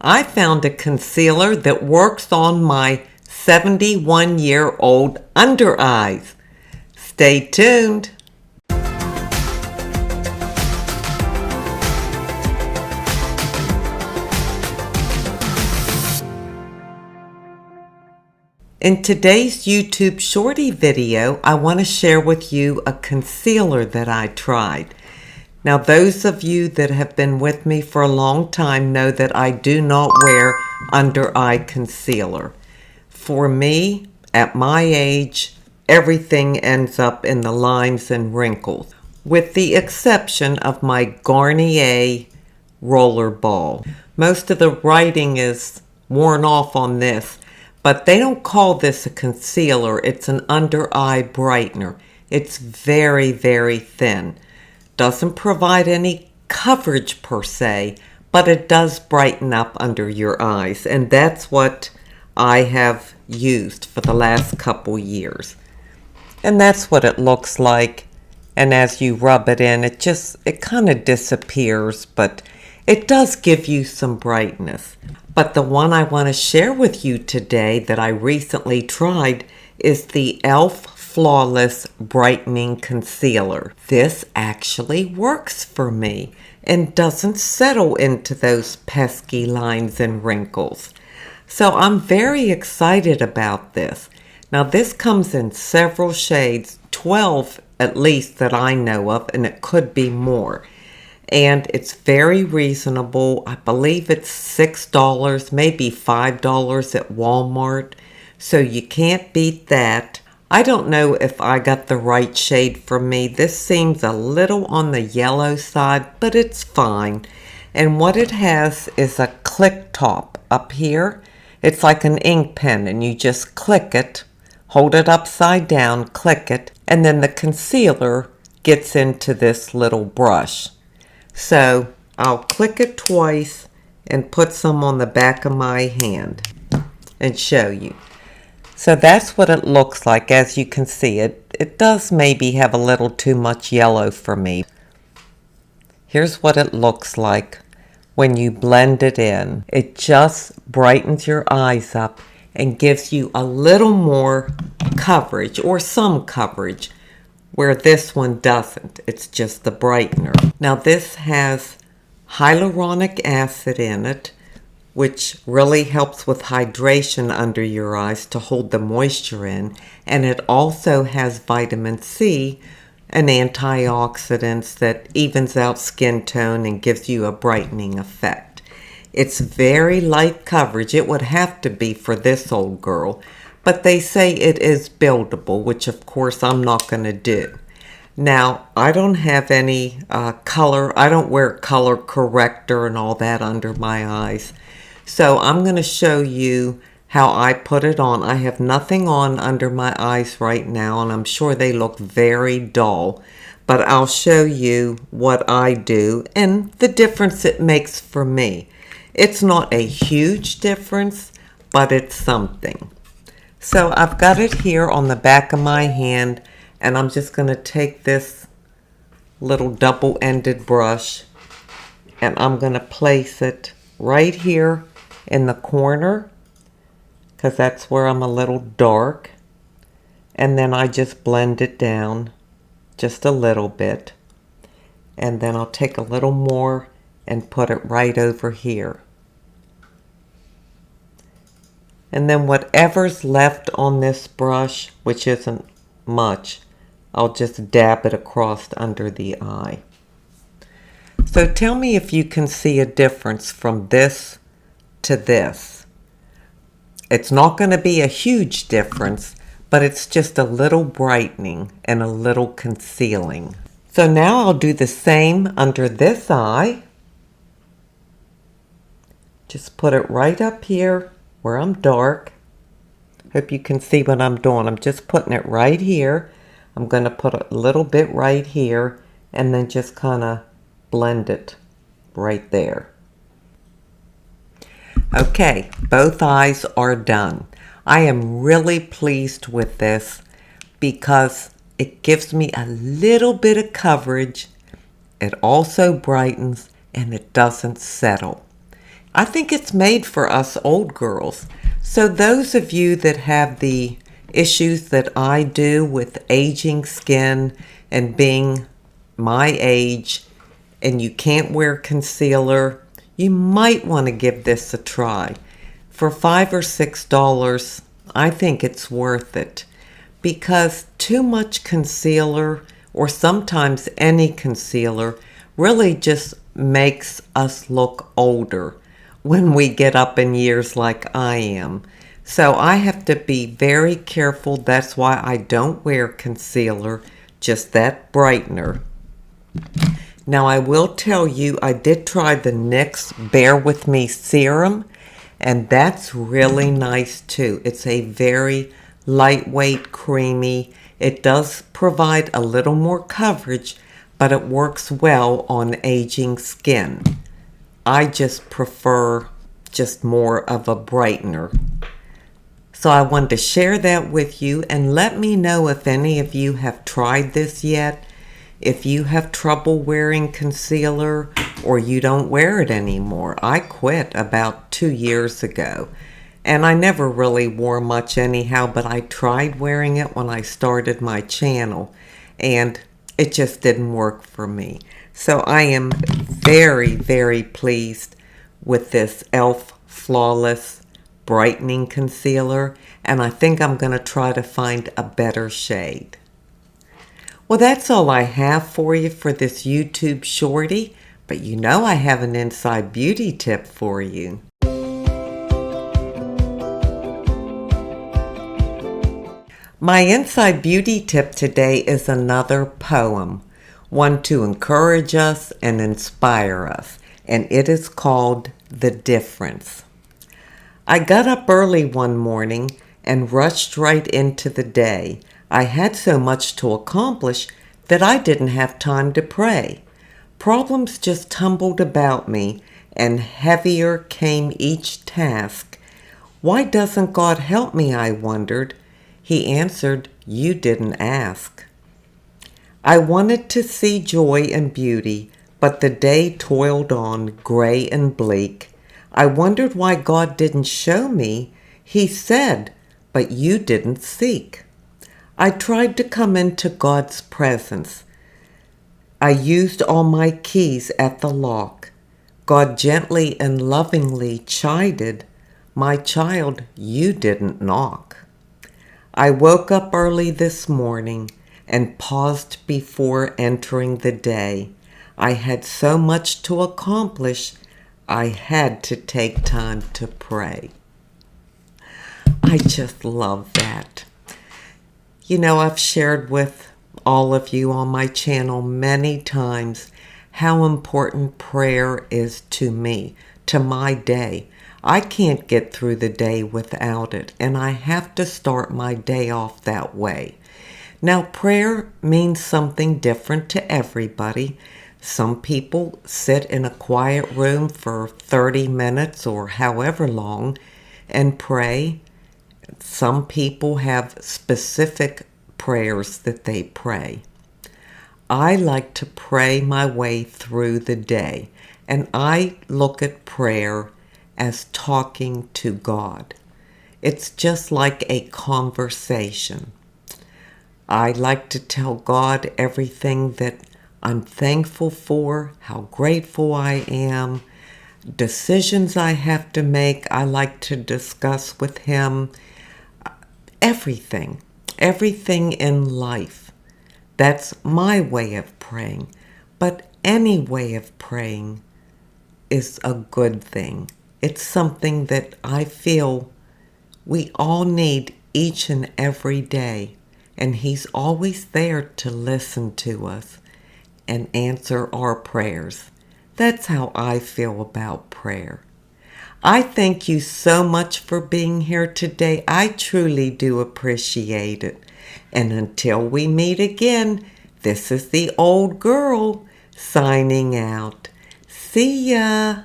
I found a concealer that works on my 71-year-old under eyes. Stay tuned. In today's YouTube Shorty video, I want to share with you a concealer that I tried. Now, those of you that have been with me for a long time know that I do not wear under eye concealer. For me, at my age, everything ends up in the lines and wrinkles, with the exception of my Garnier roller ball. Most of the writing is worn off on this, but they don't call this a concealer. It's an under eye brightener. It's very, very thin. Doesn't provide any coverage per se, but it does brighten up under your eyes, and that's what I have used for the last couple years. And that's what it looks like, and as you rub it in, it kind of disappears, but it does give you some brightness. But the one I want to share with you today that I recently tried is the e.l.f. Flawless Brightening Concealer. This actually works for me and doesn't settle into those pesky lines and wrinkles. So I'm very excited about this. Now this comes in several shades, 12 at least that I know of, and it could be more. And it's very reasonable. I believe it's $6, maybe $5 at Walmart. So you can't beat that. I don't know if I got the right shade for me. This seems a little on the yellow side, but it's fine. And what it has is a click top up here. It's like an ink pen, and you just click it, hold it upside down, click it, and then the concealer gets into this little brush. So I'll click it twice and put some on the back of my hand and show you. So that's what it looks like. As you can see, it does maybe have a little too much yellow for me. Here's what it looks like when you blend it in. It just brightens your eyes up and gives you a little more coverage, or some coverage, where this one doesn't. It's just the brightener. Now this has hyaluronic acid in it, which really helps with hydration under your eyes to hold the moisture in. And it also has vitamin C, an antioxidant that evens out skin tone and gives you a brightening effect. It's very light coverage. It would have to be for this old girl, but they say it is buildable, which of course I'm not going to do. Now, I don't have any color. I don't wear color corrector and all that under my eyes. So I'm going to show you how I put it on. I have nothing on under my eyes right now, and I'm sure they look very dull. But I'll show you what I do and the difference it makes for me. It's not a huge difference, but it's something. So I've got it here on the back of my hand, and I'm just going to take this little double-ended brush, and I'm going to place it right here in the corner, because that's where I'm a little dark. And then I just blend it down just a little bit. And then I'll take a little more and put it right over here. And then whatever's left on this brush, which isn't much, I'll just dab it across under the eye. So tell me if you can see a difference from this to this. It's not going to be a huge difference, but it's just a little brightening and a little concealing. So now I'll do the same under this eye. Just put it right up here where I'm dark. Hope you can see what I'm doing. I'm just putting it right here. I'm going to put a little bit right here and then just kind of blend it right there. Okay, both eyes are done. I am really pleased with this because it gives me a little bit of coverage. It also brightens and it doesn't settle. I think it's made for us old girls. So those of you that have the issues that I do with aging skin and being my age and you can't wear concealer, you might want to give this a try. For $5 or $6, I think it's worth it because too much concealer or sometimes any concealer really just makes us look older when we get up in years like I am. So I have to be very careful. That's why I don't wear concealer, just that brightener. Now I will tell you, I did try the NYX Bear With Me serum, and that's really nice too. It's a very lightweight, creamy. It does provide a little more coverage, but it works well on aging skin. I just prefer just more of a brightener. So I wanted to share that with you, and let me know if any of you have tried this yet. If you have trouble wearing concealer or you don't wear it anymore. I quit about 2 years ago, and I never really wore much anyhow, but I tried wearing it when I started my channel, and it just didn't work for me. So I am very, very pleased with this e.l.f. Flawless Brightening Concealer, and I think I'm going to try to find a better shade. Well, that's all I have for you for this YouTube shorty, but you know I have an inside beauty tip for you. My inside beauty tip today is another poem, one to encourage us and inspire us, and it is called The Difference. I got up early one morning and rushed right into the day. I had so much to accomplish that I didn't have time to pray. Problems just tumbled about me, and heavier came each task. Why doesn't God help me, I wondered. He answered, you didn't ask. I wanted to see joy and beauty, but the day toiled on, gray and bleak. I wondered why God didn't show me. He said, but you didn't seek. I tried to come into God's presence. I used all my keys at the lock. God gently and lovingly chided, my child, you didn't knock. I woke up early this morning and paused before entering the day. I had so much to accomplish, I had to take time to pray. I just love that. You know, I've shared with all of you on my channel many times how important prayer is to me, to my day. I can't get through the day without it, and I have to start my day off that way. Now, prayer means something different to everybody. Some people sit in a quiet room for 30 minutes or however long and pray. Some people have specific prayers that they pray. I like to pray my way through the day, and I look at prayer as talking to God. It's just like a conversation. I like to tell God everything that I'm thankful for, how grateful I am, decisions I have to make, I like to discuss with Him. Everything in life. That's my way of praying. But any way of praying is a good thing. It's something that I feel we all need each and every day. And He's always there to listen to us and answer our prayers. That's how I feel about prayer. I thank you so much for being here today. I truly do appreciate it. And until we meet again, this is the old girl signing out. See ya.